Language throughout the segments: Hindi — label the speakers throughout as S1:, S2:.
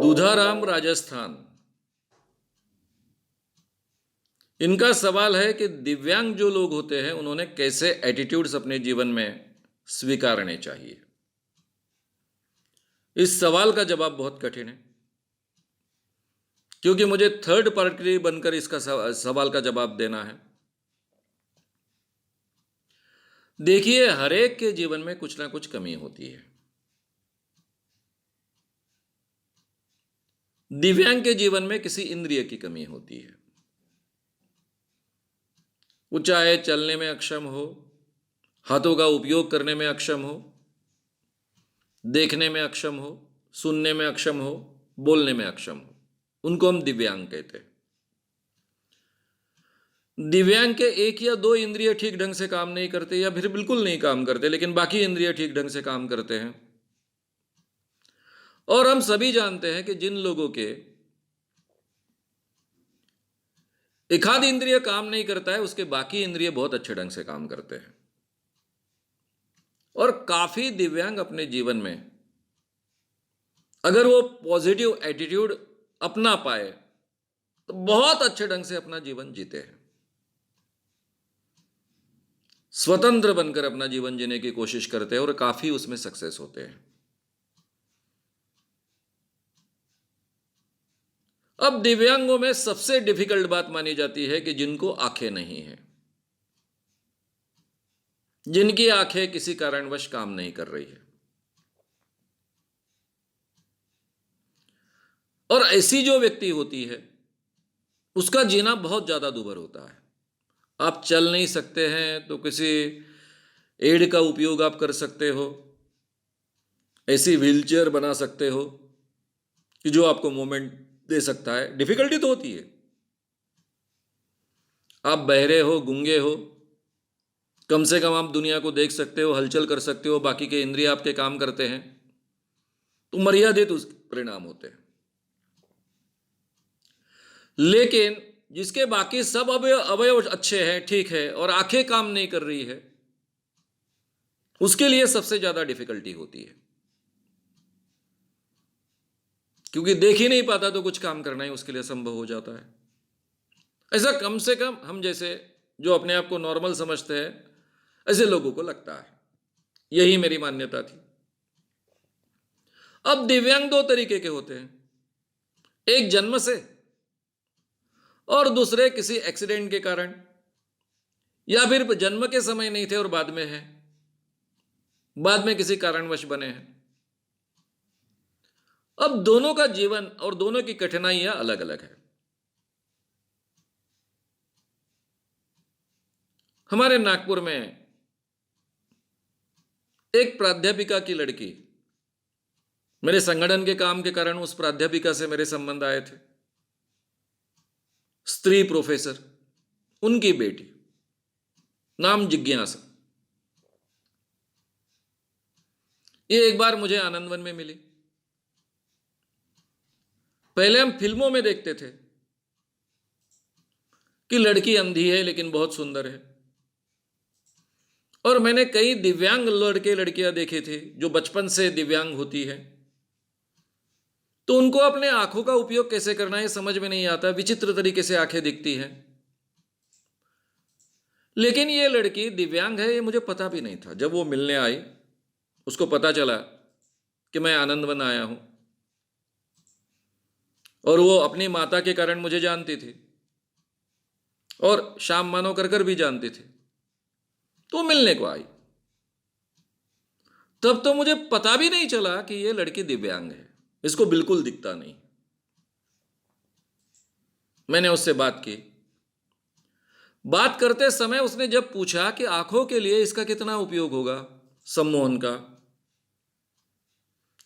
S1: दूधाराम राजस्थान। इनका सवाल है कि दिव्यांग जो लोग होते हैं उन्होंने कैसे एटीट्यूड्स अपने जीवन में स्वीकारने चाहिए। इस सवाल का जवाब बहुत कठिन है क्योंकि मुझे थर्ड पार्टी बनकर इसका सवाल का जवाब देना है। देखिए, हर एक के जीवन में कुछ ना कुछ कमी होती है। दिव्यांग के जीवन में किसी इंद्रिय की कमी होती है। वो चाहे चलने में अक्षम हो, हाथों का उपयोग करने में अक्षम हो, देखने में अक्षम हो, सुनने में अक्षम हो, बोलने में अक्षम हो, उनको हम दिव्यांग कहते हैं। दिव्यांग के एक या दो इंद्रिय ठीक ढंग से काम नहीं करते या फिर बिल्कुल नहीं काम करते, लेकिन बाकी इंद्रिय ठीक ढंग से काम करते हैं। और हम सभी जानते हैं कि जिन लोगों के एक आध इंद्रिय काम नहीं करता है, उसके बाकी इंद्रिय बहुत अच्छे ढंग से काम करते हैं। और काफी दिव्यांग अपने जीवन में अगर वो पॉजिटिव एटीट्यूड अपना पाए तो बहुत अच्छे ढंग से अपना जीवन जीते हैं, स्वतंत्र बनकर अपना जीवन जीने की कोशिश करते हैं और काफी उसमें सक्सेस होते हैं। अब दिव्यांगों में सबसे डिफिकल्ट बात मानी जाती है कि जिनको आंखें नहीं हैं, जिनकी आंखें किसी कारणवश काम नहीं कर रही है। और ऐसी जो व्यक्ति होती है उसका जीना बहुत ज्यादा दुभर होता है। आप चल नहीं सकते हैं तो किसी एड का उपयोग आप कर सकते हो, ऐसी व्हीलचेयर बना सकते हो कि जो आपको मोमेंट दे सकता है। डिफिकल्टी तो होती है। आप बहरे हो, गूंगे हो, कम से कम आप दुनिया को देख सकते हो, हलचल कर सकते हो, बाकी के इंद्रिय आपके काम करते हैं, तो मर्यादित उसके परिणाम होते हैं। लेकिन जिसके बाकी सब अवयव अच्छे हैं, ठीक है, और आंखें काम नहीं कर रही है, उसके लिए सबसे ज्यादा डिफिकल्टी होती है, क्योंकि देख ही नहीं पाता तो कुछ काम करना ही उसके लिए संभव हो जाता है। ऐसा कम से कम हम जैसे जो अपने आप को नॉर्मल समझते हैं, ऐसे लोगों को लगता है। यही मेरी मान्यता थी। अब दिव्यांग दो तरीके के होते हैं, एक जन्म से और दूसरे किसी एक्सीडेंट के कारण, या फिर जन्म के समय नहीं थे और बाद में है, बाद में किसी कारणवश बने हैं। अब दोनों का जीवन और दोनों की कठिनाइयां अलग अलग है। हमारे नागपुर में एक प्राध्यापिका की लड़की, मेरे संगठन के काम के कारण उस प्राध्यापिका से मेरे संबंध आए थे, स्त्री प्रोफेसर, उनकी बेटी, नाम जिज्ञासा। ये एक बार मुझे आनंदवन में मिली। पहले हम फिल्मों में देखते थे कि लड़की अंधी है लेकिन बहुत सुंदर है, और मैंने कई दिव्यांग लड़के लड़कियां देखे थे जो बचपन से दिव्यांग होती है, तो उनको अपने आंखों का उपयोग कैसे करना है समझ में नहीं आता, विचित्र तरीके से आंखें दिखती हैं। लेकिन ये लड़की दिव्यांग है ये मुझे पता भी नहीं था। जब वो मिलने आई, उसको पता चला कि मैं आनंदवन आया हूं, और वो अपनी माता के कारण मुझे जानती थी और श्याम मानो कर भी जानती थी, तो मिलने को आई। तब तो मुझे पता भी नहीं चला कि ये लड़की दिव्यांग है, इसको बिल्कुल दिखता नहीं। मैंने उससे बात की। बात करते समय उसने जब पूछा कि आंखों के लिए इसका कितना उपयोग होगा, सम्मोहन का,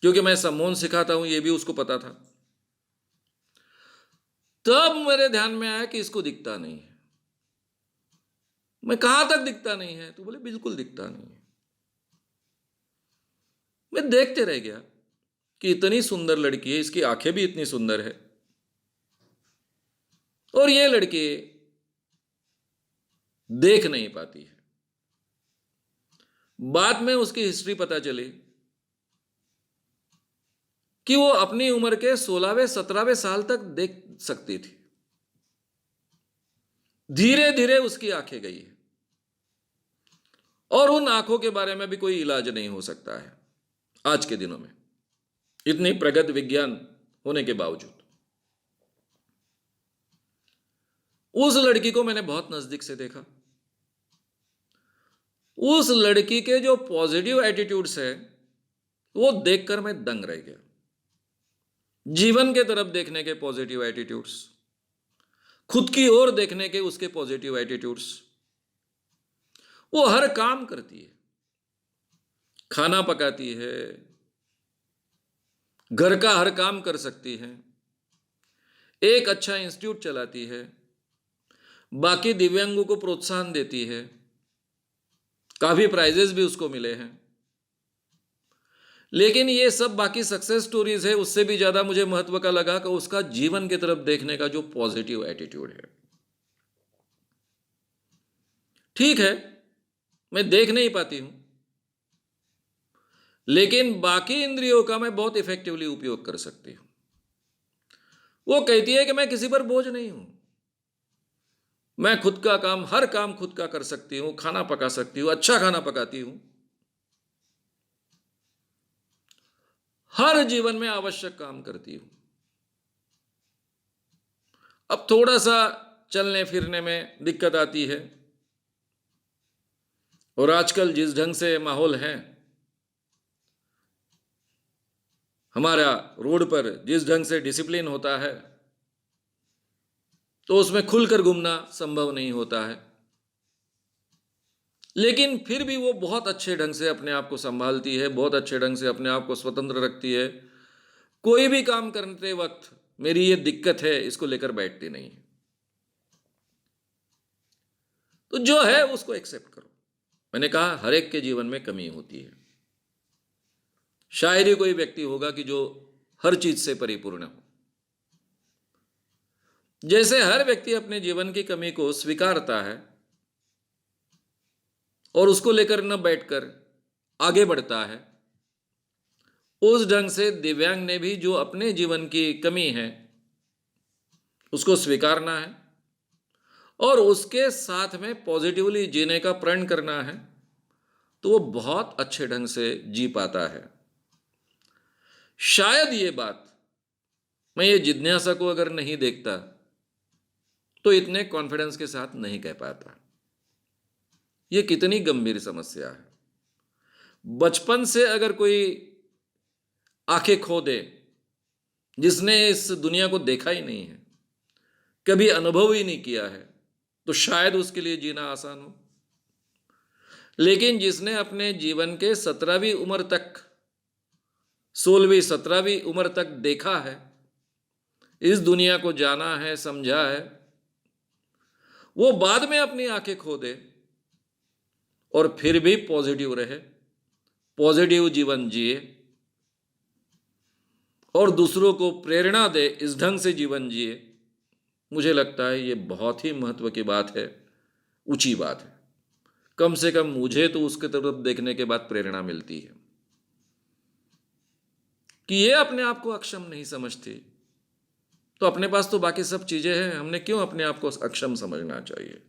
S1: क्योंकि मैं सम्मोहन सिखाता हूं ये भी उसको पता था, तब मेरे ध्यान में आया कि इसको दिखता नहीं है। मैं कहां तक दिखता नहीं है, तो बोले बिल्कुल दिखता नहीं है। मैं देखते रह गया कि इतनी सुंदर लड़की है, इसकी आंखें भी इतनी सुंदर है, और ये लड़की देख नहीं पाती है। बाद में उसकी हिस्ट्री पता चली कि वो अपनी उम्र के 16वें 17वें साल तक देख सकती थी। धीरे धीरे उसकी आंखें गई है और उन आंखों के बारे में भी कोई इलाज नहीं हो सकता है आज के दिनों में, इतनी प्रगत विज्ञान होने के बावजूद। उस लड़की को मैंने बहुत नजदीक से देखा। उस लड़की के जो पॉजिटिव एटीट्यूड्स है वो देखकर मैं दंग रह गया। जीवन के तरफ देखने के पॉजिटिव एटीट्यूड्स, खुद की ओर देखने के उसके पॉजिटिव एटीट्यूड्स। वो हर काम करती है, खाना पकाती है, घर का हर काम कर सकती है, एक अच्छा इंस्टीट्यूट चलाती है, बाकी दिव्यांगों को प्रोत्साहन देती है, काफी प्राइजेस भी उसको मिले हैं। लेकिन ये सब बाकी सक्सेस स्टोरीज है, उससे भी ज्यादा मुझे महत्व का लगा कि उसका जीवन की तरफ देखने का जो पॉजिटिव एटीट्यूड है। ठीक है, मैं देख नहीं पाती हूं, लेकिन बाकी इंद्रियों का मैं बहुत इफेक्टिवली उपयोग कर सकती हूं। वो कहती है कि मैं किसी पर बोझ नहीं हूं, मैं खुद का काम, हर काम खुद का कर सकती हूं, खाना पका सकती हूं, अच्छा खाना पकाती हूं, हर जीवन में आवश्यक काम करती हूं। अब थोड़ा सा चलने फिरने में दिक्कत आती है, और आजकल जिस ढंग से माहौल है, हमारा रोड पर जिस ढंग से डिसिप्लिन होता है, तो उसमें खुलकर घूमना संभव नहीं होता है। लेकिन फिर भी वो बहुत अच्छे ढंग से अपने आप को संभालती है, बहुत अच्छे ढंग से अपने आप को स्वतंत्र रखती है। कोई भी काम करते वक्त मेरी ये दिक्कत है इसको लेकर बैठती नहीं है। तो जो है उसको एक्सेप्ट करो। मैंने कहा हर एक के जीवन में कमी होती है। शायद ही कोई व्यक्ति होगा कि जो हर चीज से परिपूर्ण हो। जैसे हर व्यक्ति अपने जीवन की कमी को स्वीकारता है और उसको लेकर न बैठकर आगे बढ़ता है, उस ढंग से दिव्यांग ने भी जो अपने जीवन की कमी है उसको स्वीकारना है और उसके साथ में पॉजिटिवली जीने का प्रण करना है, तो वो बहुत अच्छे ढंग से जी पाता है। शायद ये बात मैं ये जिज्ञासा को अगर नहीं देखता तो इतने कॉन्फिडेंस के साथ नहीं कह पाता। ये कितनी गंभीर समस्या है। बचपन से अगर कोई आंखें खो दे, जिसने इस दुनिया को देखा ही नहीं है, कभी अनुभव ही नहीं किया है, तो शायद उसके लिए जीना आसान हो। लेकिन जिसने अपने जीवन के 17वीं उम्र तक, 16वीं 17वीं उम्र तक देखा है, इस दुनिया को जाना है, समझा है, वो बाद में अपनी आंखें खो दे और फिर भी पॉजिटिव रहे, पॉजिटिव जीवन जिए और दूसरों को प्रेरणा दे, इस ढंग से जीवन जिए, मुझे लगता है ये बहुत ही महत्व की बात है, ऊंची बात है। कम से कम मुझे तो उसके तरफ देखने के बाद प्रेरणा मिलती है कि ये अपने आप को अक्षम नहीं समझती, तो अपने पास तो बाकी सब चीजें हैं, हमने क्यों अपने आप को अक्षम समझना चाहिए।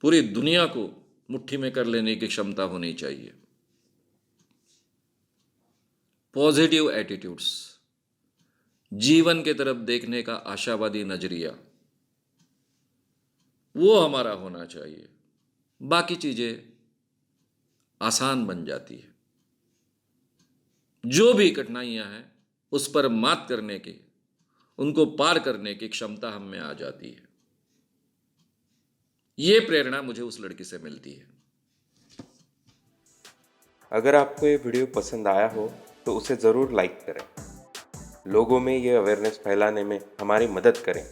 S1: पूरी दुनिया को मुट्ठी में कर लेने की क्षमता होनी चाहिए। पॉजिटिव एटीट्यूड्स, जीवन की तरफ देखने का आशावादी नजरिया, वो हमारा होना चाहिए। बाकी चीजें आसान बन जाती है। जो भी कठिनाइयां हैं उस पर मात करने की, उनको पार करने की क्षमता हम में आ जाती है। ये प्रेरणा मुझे उस लड़की से मिलती है।
S2: अगर आपको ये वीडियो पसंद आया हो तो उसे ज़रूर लाइक करें। लोगों में ये अवेयरनेस फैलाने में हमारी मदद करें।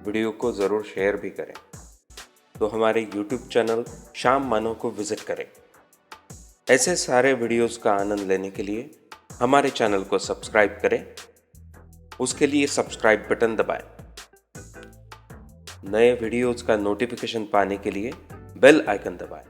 S2: वीडियो को ज़रूर शेयर भी करें। तो हमारे YouTube चैनल श्याम मानव को विज़िट करें। ऐसे सारे वीडियोस का आनंद लेने के लिए हमारे चैनल को सब्सक्राइब करें। उसके लिए सब्सक्राइब बटन दबाएं। नए वीडियोस का नोटिफिकेशन पाने के लिए बेल आइकन दबाएं।